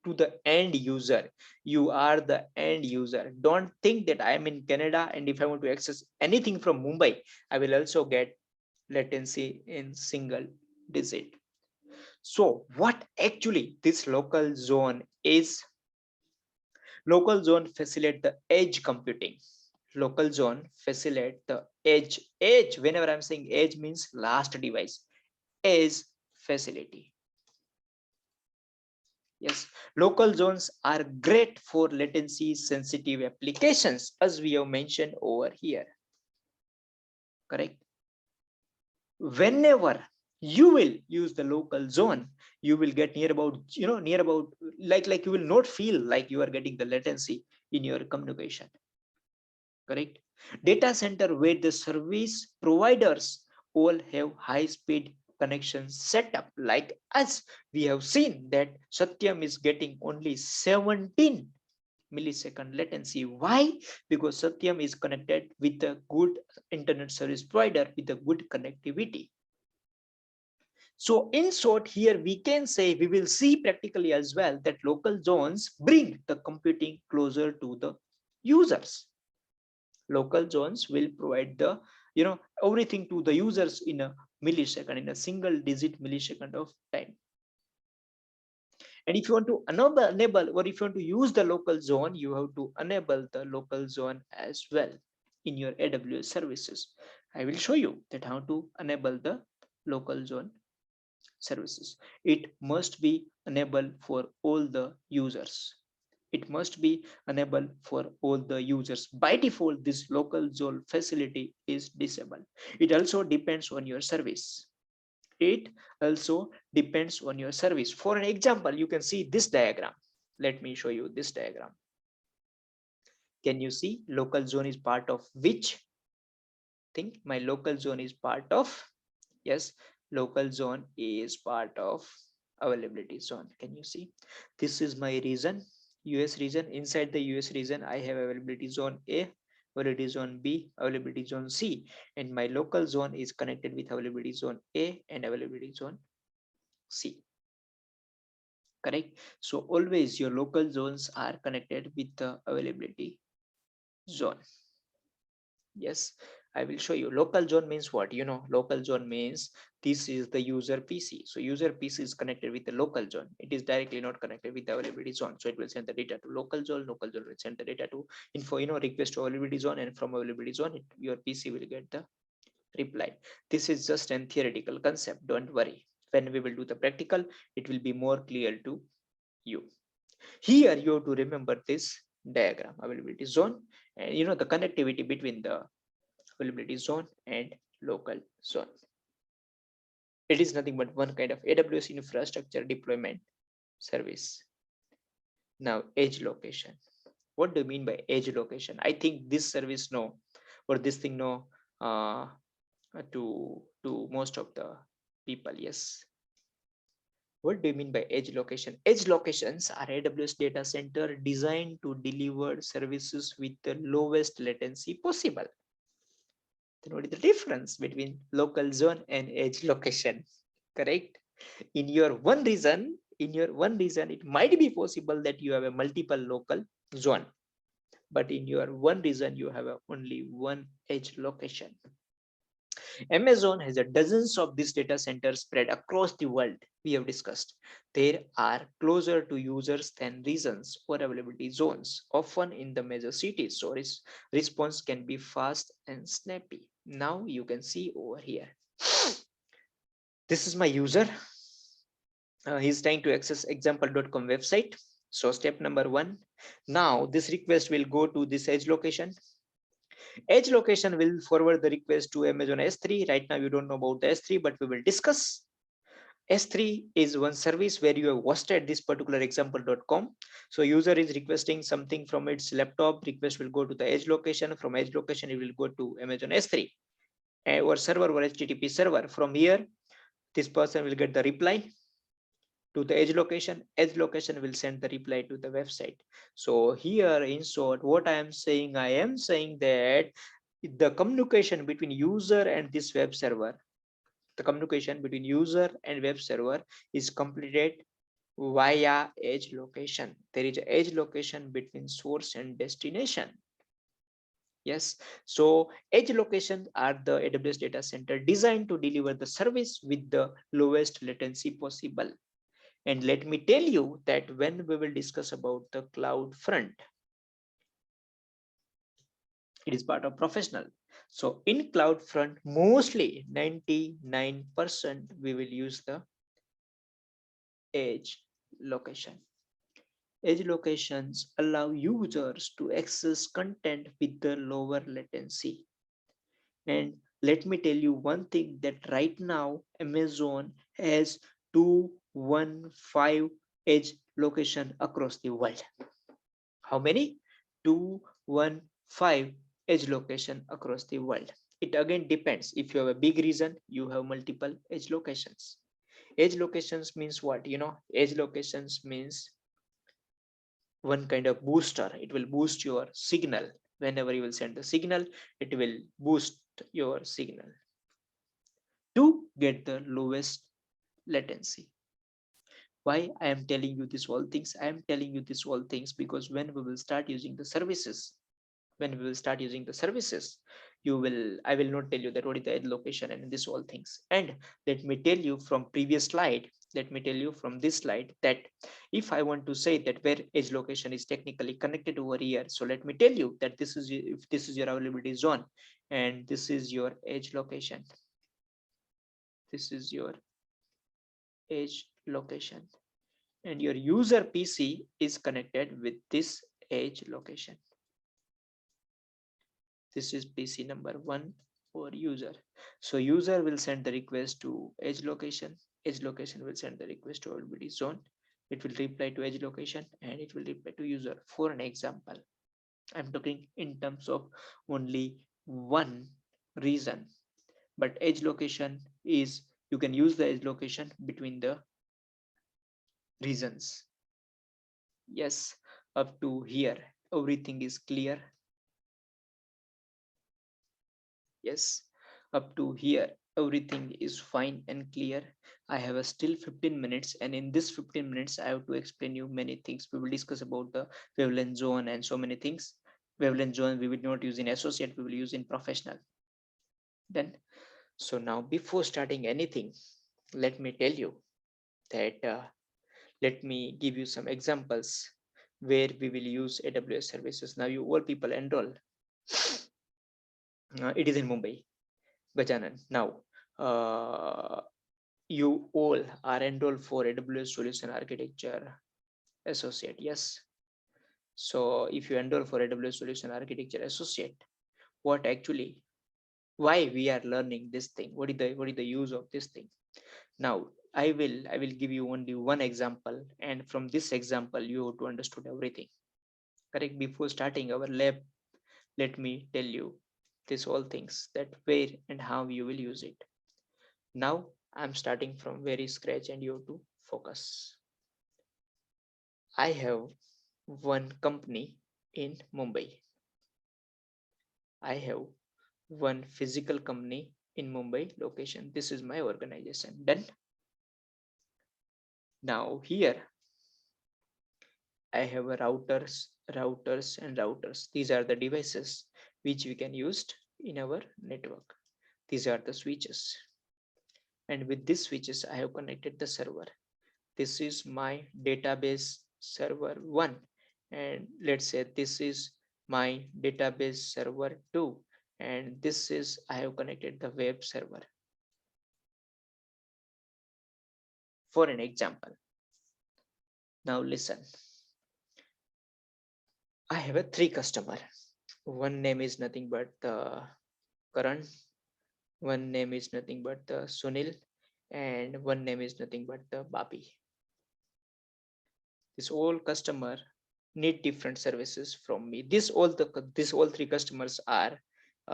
to the end user. You are the end user. Don't think that I am in Canada and if I want to access anything from Mumbai, I will also get latency in single digit. So what actually this local zone is? Local zone facilitate the edge computing. Local zone facilitate the edge. Edge, whenever I'm saying edge, means last device. Edge facility. Yes, local zones are great for latency sensitive applications, as we have mentioned over here. Correct. Whenever you will use the local zone, you will get near about like you will not feel like you are getting the latency in your communication. Correct. Data center where the service providers all have high speed connections set up, like us, we have seen that Satyam is getting only 17 millisecond latency. Why? Because Satyam is connected with a good internet service provider with a good connectivity. So in short, here we can say, we will see practically as well, that local zones bring the computing closer to the users. Local zones will provide the everything to the users in a millisecond, in a single digit millisecond of time. And if you want to enable, or if you want to use the local zone, you have to enable the local zone as well in your AWS services. I will show you that how to enable the local zone services. It must be enabled for all the users. It must be enabled for all the users. By default, this local zone facility is disabled. It also depends on your service. It also depends on your service. For an example, you can see this diagram. Let me show you this diagram. Can you see local zone is part of which thing? My local zone is part of, yes, local zone is part of availability zone. Can you see? This is my region, US region. Inside the US region, I have availability zone A, availability zone B, availability zone C, and my local zone is connected with availability zone A and availability zone C. Correct? So always your local zones are connected with the availability zone. Yes, I will show you. Local zone means what? You know, local zone means this is the user PC. So user PC is connected with the local zone. It is directly not connected with the availability zone. So it will send the data to local zone. Local zone will send the data to info, request to availability zone, and from availability zone, your PC will get the reply. This is just an theoretical concept. Don't worry. When we will do the practical, it will be more clear to you. Here you have to remember this diagram, availability zone, and the connectivity between the availability zone and local zone. It is nothing but one kind of AWS infrastructure deployment service. Now, edge location. What do you mean by edge location? I think this service know, or this thing know to most of the people. Yes. What do you mean by edge location? Edge locations are AWS data center designed to deliver services with the lowest latency possible. Then what is the difference between local zone and edge location? Correct? In your one region, it might be possible that you have a multiple local zone, but in your one region, you have only one edge location. Amazon has a dozens of these data centers spread across the world. We have discussed. They are closer to users than regions or availability zones, often in the major cities. So response can be fast and snappy. Now you can see over here. This is my user. He's trying to access example.com website. So step number 1. Now this request will go to this edge location. Edge location will forward the request to Amazon S3. Right now you don't know about the S3, but we will discuss. S3 is one service where you have hosted this particular example.com. So user is requesting something from its laptop. Request will go to the edge location. From edge location, it will go to Amazon S3 or server or HTTP server. From here, this person will get the reply to the edge location. Edge location will send the reply to the website. So here in short, what I am saying that the communication between user and this web server, the communication between user and web server is completed via edge location. There is an edge location between source and destination. Yes, so edge locations are the AWS data center designed to deliver the service with the lowest latency possible. And let me tell you that when we will discuss about the CloudFront, it is part of professional. So in CloudFront, mostly 99% we will use the edge location. Edge locations allow users to access content with the lower latency. And let me tell you one thing, that right now Amazon has 215 edge location across the world. How many? 215 edge location across the world. It again depends. If you have a big region, you have multiple edge locations. Edge locations means what? Edge locations means one kind of booster. It will boost your signal. Whenever you will send the signal, it will boost your signal to get the lowest latency. Why I am telling you this all things? I am telling you this all things because when we will start using the services, I will not tell you that what is the edge location and this all things. And let me tell you from previous slide, this slide, that if I want to say that where edge location is technically connected over here, so let me tell you that this is your availability zone and this is your edge location. This is your edge location, and your user PC is connected with this edge location. This is PC number 1 or user. So user will send the request to edge location. Edge location will send the request to availability zone. It will reply to edge location and it will reply to user. For an example, I'm talking in terms of only one reason. But edge location is, you can use the edge location between the reasons. Yes, up to here, everything is clear. Yes, up to here, everything is fine and clear. I have a still 15 minutes, and in this 15 minutes, I have to explain you many things. We will discuss about the wavelength zone and so many things. Wavelength zone we will not use in associate, we will use in professional. Then, so now before starting anything, let me tell you that let me give you some examples where we will use AWS services. Now you all people enroll. It is in Mumbai, Gajanan. Now, you all are enrolled for AWS Solution Architecture Associate. Yes. So if you enroll for AWS Solution Architecture Associate, what actually, why we are learning this thing? What is the use of this thing? Now I will give you only one example, and from this example you have to understood everything. Correct? Before starting our lab, let me tell you this all things, that where and how you will use it. Now I'm starting from very scratch and you have to focus. I have one company in Mumbai. I have one physical company in Mumbai location. This is my organization. Done. Now here I have a routers and routers. These are the devices which we can use in our network. These are the switches. And with these switches, I have connected the server. This is my database server 1. And let's say this is my database server 2. And this is, I have connected the web server. For an example. Now listen. I have a 3 customer. One name is nothing but Karan. One name is nothing but Sunil, and one name is nothing but the Bapi. This all customer need different services from me. This all 3 customers are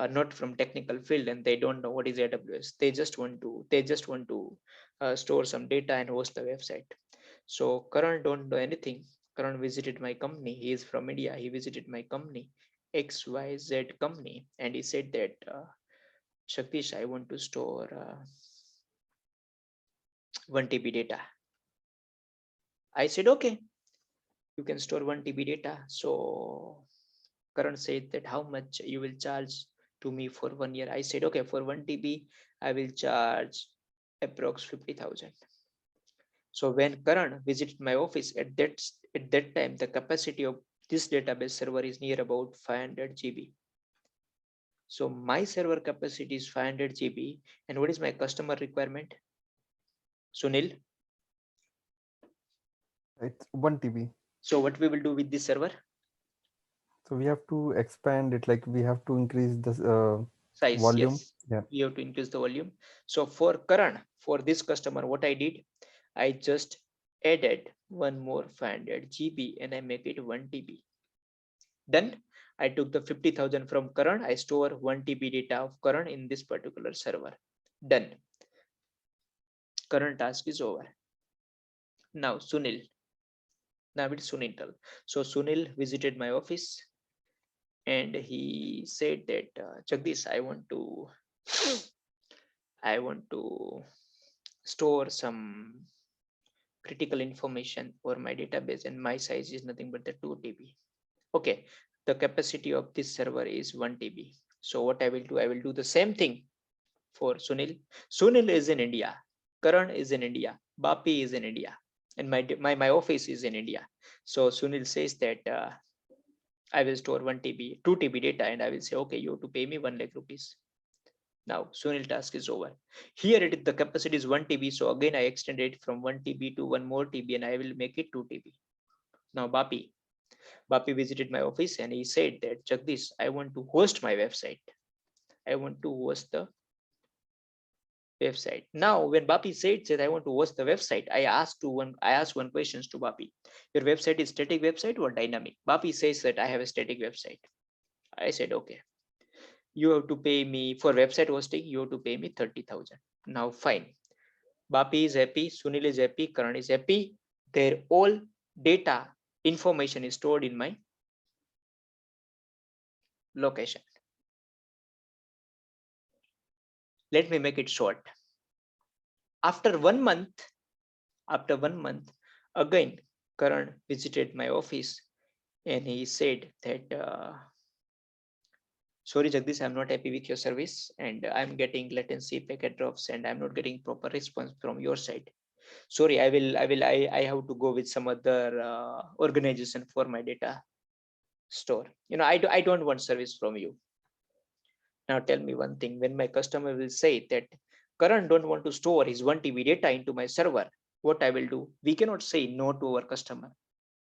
not from technical field, and they don't know what is AWS. They just want to store some data and host the website. So Karan don't know anything. Karan visited my company. He is from India. He visited my company, XYZ company, and he said that Shaktish, I want to store 1 TB data. I said, okay, you can store 1 TB data. So Karan said that how much you will charge to me for 1 year. I said, okay, for 1 TB, I will charge approx 50,000. So when Karan visited my office at that time, the capacity of this database server is near about 500 GB. So my server capacity is 500 GB. And what is my customer requirement? Sunil? It's 1 TB. So what we will do with this server? So we have to expand it, like we have to increase the Size. volume. Yes. Yeah. We have to increase the volume. So for Karan, for this customer, what I did, I just added one more 500 GB and I make it 1 TB. Then I took the 50,000 from Karan. I store 1 TB data of Karan in this particular server. Done. Current task is over. Now Sunil. Now it's Sunil. So Sunil visited my office and he said that Jagdish, I want to store some critical information for my database, and my size is nothing but the 2 TB. Okay, the capacity of this server is 1 TB. So what I will do the same thing for Sunil. Sunil is in India. Karan is in India. Bapi is in India. And my office is in India. So Sunil says that I will store 1 TB, 2 TB data, and I will say, okay, you have to pay me 1 lakh rupees. Now Sunil task is over. Here the capacity is 1 TB. So again, I extended it from 1 TB to 1 more TB, and I will make it 2 TB. Now Bapi visited my office and he said that Jagdish, I want to host my website. I want to host the website. Now, when Bapi said I want to host the website, I asked one questions to Bapi. Your website is static website or dynamic? Bapi says that I have a static website. I said, okay, you have to pay me for website hosting. You have to pay me 30,000. Now, fine. Bapi is happy. Sunil is happy. Karan is happy. Their all data information is stored in my location. Let me make it short. After 1 month, again, Karan visited my office and he said that, sorry, Jagdish, I'm not happy with your service and I'm getting latency, packet drops, and I'm not getting proper response from your side. Sorry, I have to go with some other organization for my data store. I don't want service from you. Now tell me one thing, when my customer will say that Karan don't want to store his 1 TB data into my server, what I will do? We cannot say no to our customer.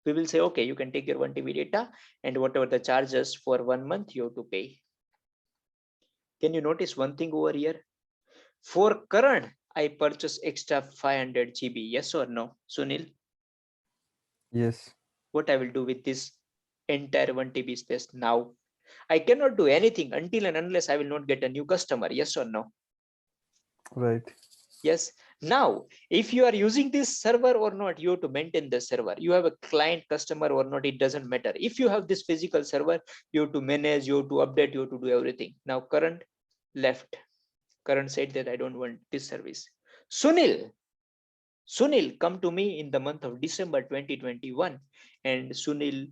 We will say, okay, you can take your 1 TB data and whatever the charges for 1 month you have to pay. Can you notice one thing over here? For Karan, I purchase extra 500 GB. Yes or no, Sunil? Yes. What I will do with this entire 1 TB space now? I cannot do anything until and unless I will not get a new customer. Yes or no? Right. Yes. Now, if you are using this server or not, you have to maintain the server. You have a client customer or not, it doesn't matter. If you have this physical server, you have to manage, you have to update, you have to do everything. Now, Karan left. Karan said that I don't want this service. Sunil come to me in the month of December 2021, and Sunil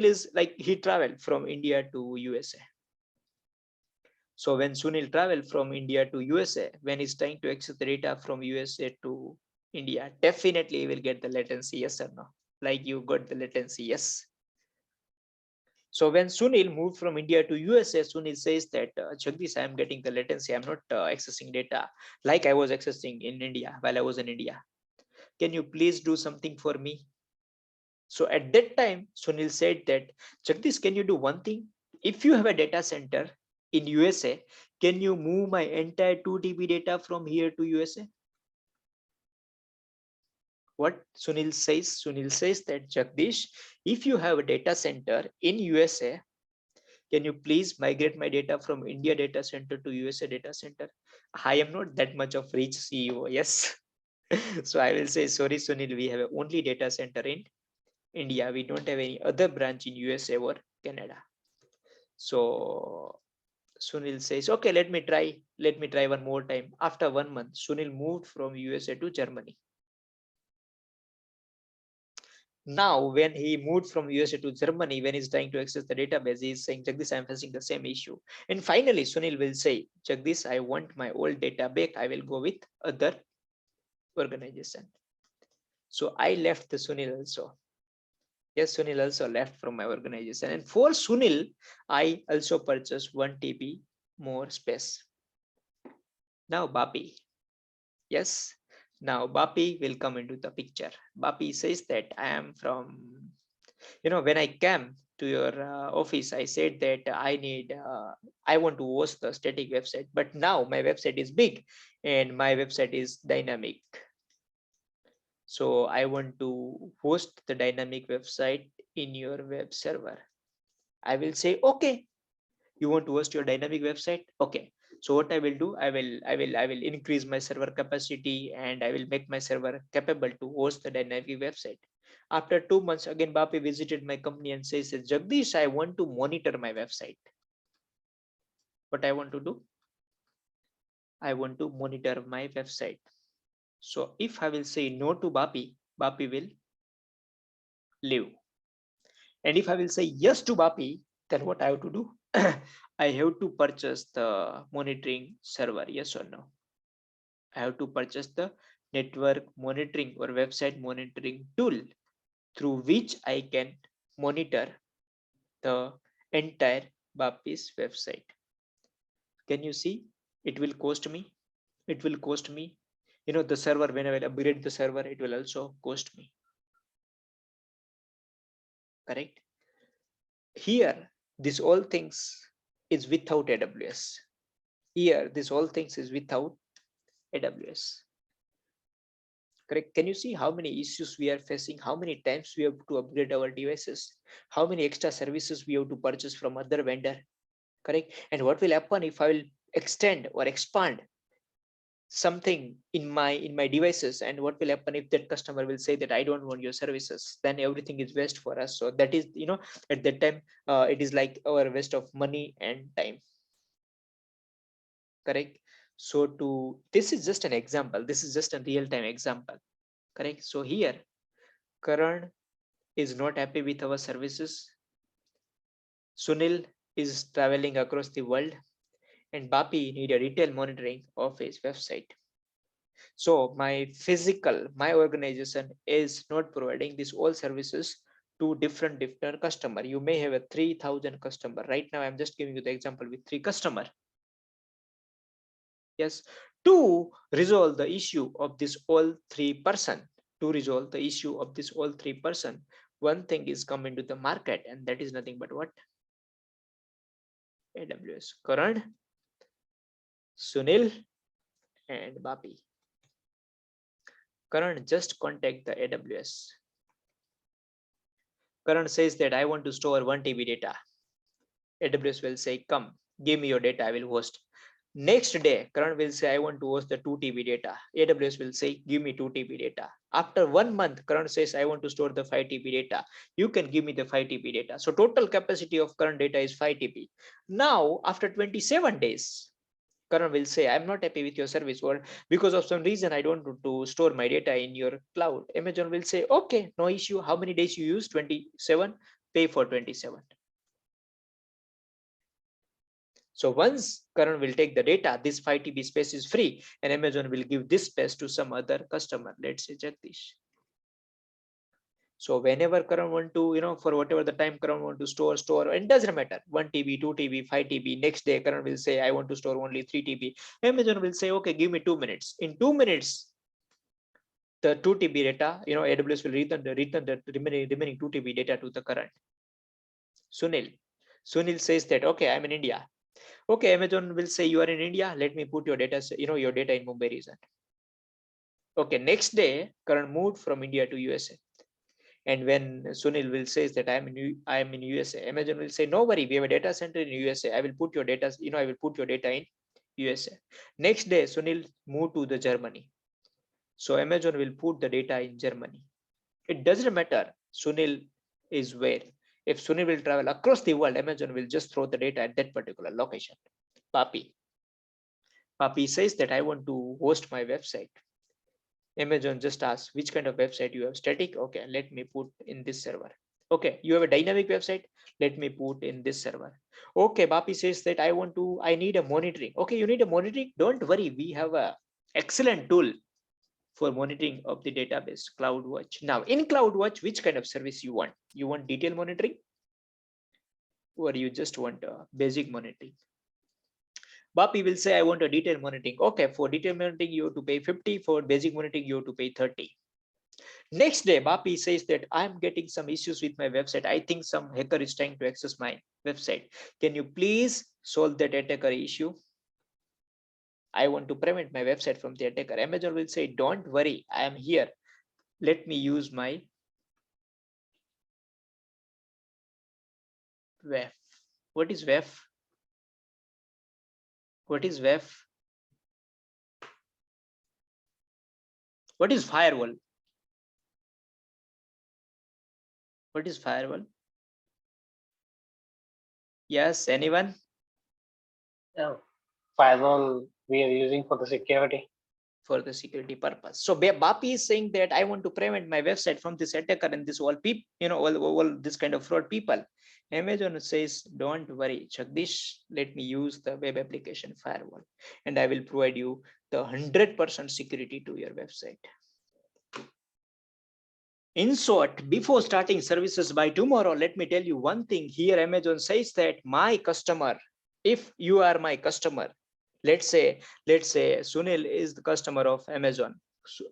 is like, he traveled from India to USA. So when Sunil traveled from India to USA, when he's trying to access the data from USA to India, definitely he will get the latency, yes or no? Like you got the latency, yes. So when Sunil moved from India to USA, Sunil says that, Jagdish, I am getting the latency. I'm not accessing data like I was accessing in India while I was in India. Can you please do something for me? So at that time, Sunil said that, Jagdish, can you do one thing? If you have a data center in USA, can you move my entire 2 TB data from here to USA? What Sunil says? Sunil says that, Jagdish, if you have a data center in USA, can you please migrate my data from India data center to USA data center? I am not that much of rich CEO, yes. So I will say, sorry, Sunil, we have only data center in India. We don't have any other branch in USA or Canada. So Sunil says, okay, let me try one more time. After 1 month, Sunil moved from USA to Germany. Now, when he moved from USA to Germany, when he's trying to access the database, he's saying, Jagdish, I'm facing the same issue. And finally, Sunil will say, Jagdish, I want my old data back. I will go with other organization. So I left the Sunil also. Yes, Sunil also left from my organization. And for Sunil, I also purchased 1 TB more space. Now, Bapi. Yes. Now, Bapi will come into the picture. Bapi says that I am from, when I came to your office, I said that I want to host the static website, but now my website is big and my website is dynamic. So I want to host the dynamic website in your web server. I will say, okay, you want to host your dynamic website? Okay. So what I will do, I will increase my server capacity and I will make my server capable to host the dynamic website. After 2 months, again, Bapi visited my company and says, Jagdish, I want to monitor my website. What I want to do? I want to monitor my website. So if I will say no to Bapi, Bapi will leave. And if I will say yes to Bapi, then what I have to do? I have to purchase the monitoring server, yes or no? I have to purchase the network monitoring or website monitoring tool through which I can monitor the entire Bapi's website. Can you see? It will cost me. It will cost me. The server, when I will upgrade the server, it will also cost me. Correct? Here, this all things is without AWS. Here, this whole things is without AWS. Correct? Can you see how many issues we are facing? How many times we have to upgrade our devices? How many extra services we have to purchase from other vendor? Correct? And what will happen if I will extend or expand something in my devices, and what will happen if that customer will say that I don't want your services? Then everything is waste for us. So that is, at that time, it is like our waste of money and time. Correct? So this is just an example, this is just a real-time example. Correct? So here Karan is not happy with our services, Sunil is traveling across the world, and Bapi need a detailed monitoring of his website. So my organization is not providing these all services to different customer. You may have a 3,000 customer. Right now, I'm just giving you the example with 3 customer. Yes, to resolve the issue of this all 3 person, one thing is come into the market, and that is nothing but what? AWS. Karan, Sunil, and Bapi. Karan just contact the AWS. Karan says that I want to store 1 TB data. AWS will say, come, give me your data, I will host. Next day, Karan will say, I want to host the 2 TB data. AWS will say, give me 2 TB data. After 1 month, Karan says, I want to store the 5 TB data. You can give me the 5 TB data. So total capacity of current data is 5 TB. Now, after 27 days, Karan will say, I'm not happy with your service, or because of some reason, I don't want to store my data in your cloud. Amazon will say, okay, no issue. How many days you use? 27, pay for 27. So once Karan will take the data, this 5 TB space is free, and Amazon will give this space to some other customer. Let's say Jagdish. So whenever Karan want to, for whatever the time Karan want to store, and it doesn't matter, 1 TB, 2 TB, 5 TB. Next day, Karan will say, I want to store only 3 TB. Amazon will say, okay, give me 2 minutes. In 2 minutes, the 2 TB data, AWS will return the remaining 2 TB data to the Karan. Sunil says that, okay, I'm in India. Okay, Amazon will say, you are in India. Let me put your data, your data in Mumbai region. Okay, next day, Karan moved from India to USA. And when Sunil will say that I am in USA, Amazon will say, no worry, we have a data center in USA. I will put your data, I will put your data in USA. Next day, Sunil moved to the Germany. So Amazon will put the data in Germany. It doesn't matter Sunil is where. If Sunil will travel across the world, Amazon will just throw the data at that particular location. Papi says that I want to host my website. Amazon just asks which kind of website you have. Static. Okay, let me put in this server. Okay, you have a dynamic website. Let me put in this server. Okay, Bapi says that I need a monitoring. Okay, you need a monitoring. Don't worry, we have a excellent tool for monitoring of the database, CloudWatch. Now in CloudWatch, which kind of service you want? You want detail monitoring, or you just want a basic monitoring? Bapi will say, I want a detail monitoring. Okay, for detail monitoring, you have to pay 50. For basic monitoring, you have to pay 30. Next day, Bapi says that I'm getting some issues with my website. I think some hacker is trying to access my website. Can you please solve that attacker issue? I want to prevent my website from the attacker. Amazon will say, don't worry, I am here. Let me use my WEF. What is WEF? What is WEF? What is firewall? What is firewall? Yes, anyone? Firewall we are using for the security. For the security purpose. So Bapi is saying that I want to prevent my website from this attacker and this all people, all this kind of fraud people. Amazon says, don't worry, Jagdish, let me use the web application firewall, and I will provide you the 100% security to your website. In short, before starting services by tomorrow, let me tell you one thing here. Amazon says that my customer, if you are my customer, let's say Sunil is the customer of Amazon. So,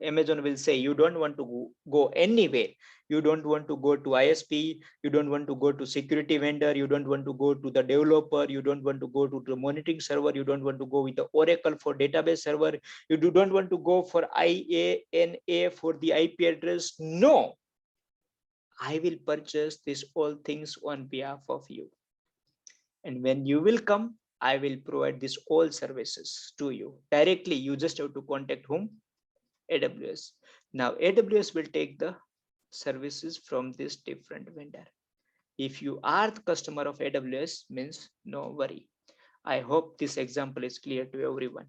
Amazon will say you don't want to go anywhere. You don't want to go to ISP. You don't want to go to security vendor. You don't want to go to the developer. You don't want to go to the monitoring server. You don't want to go with the Oracle for database server. You don't want to go for IANA for the IP address. No, I will purchase these all things on behalf of you. And when you will come, I will provide these all services to you directly. You just have to contact whom? AWS. Now AWS will take the services from this different vendor. If you are the customer of AWS, means no worry. I hope this example is clear to everyone.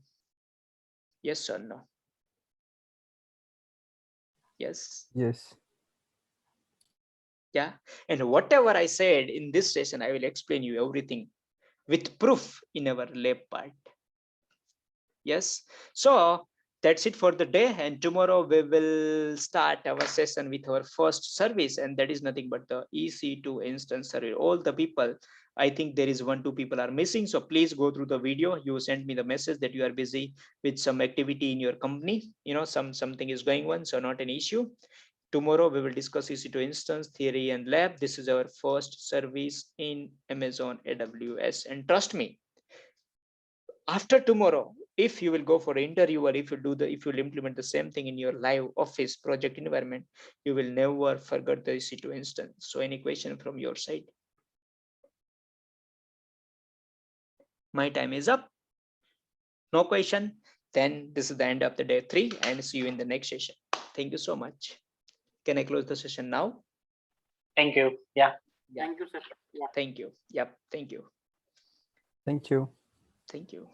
Yes or no? Yes. Yes. Yeah. And whatever I said in this session, I will explain you everything with proof in our lab part. Yes. So that's it for the day, and tomorrow we will start our session with our first service, and that is nothing but the EC2 instance service. All the people, I think there is 1-2 people are missing, so please go through the video. You send me the message that you are busy with some activity in your company, something is going on, so not an issue. Tomorrow we will discuss EC2 instance theory and lab. This is our first service in Amazon AWS, and trust me, after tomorrow, if you will go for an interview, or if you will implement the same thing in your live office project environment, you will never forget the EC2 instance. So any question from your side? My time is up. No question. Then this is the end of the day 3, and see you in the next session. Thank you so much. Can I close the session now? Thank you. Yeah. Thank you, sir. Yeah. Thank you. Yep. Thank you. Thank you. Thank you.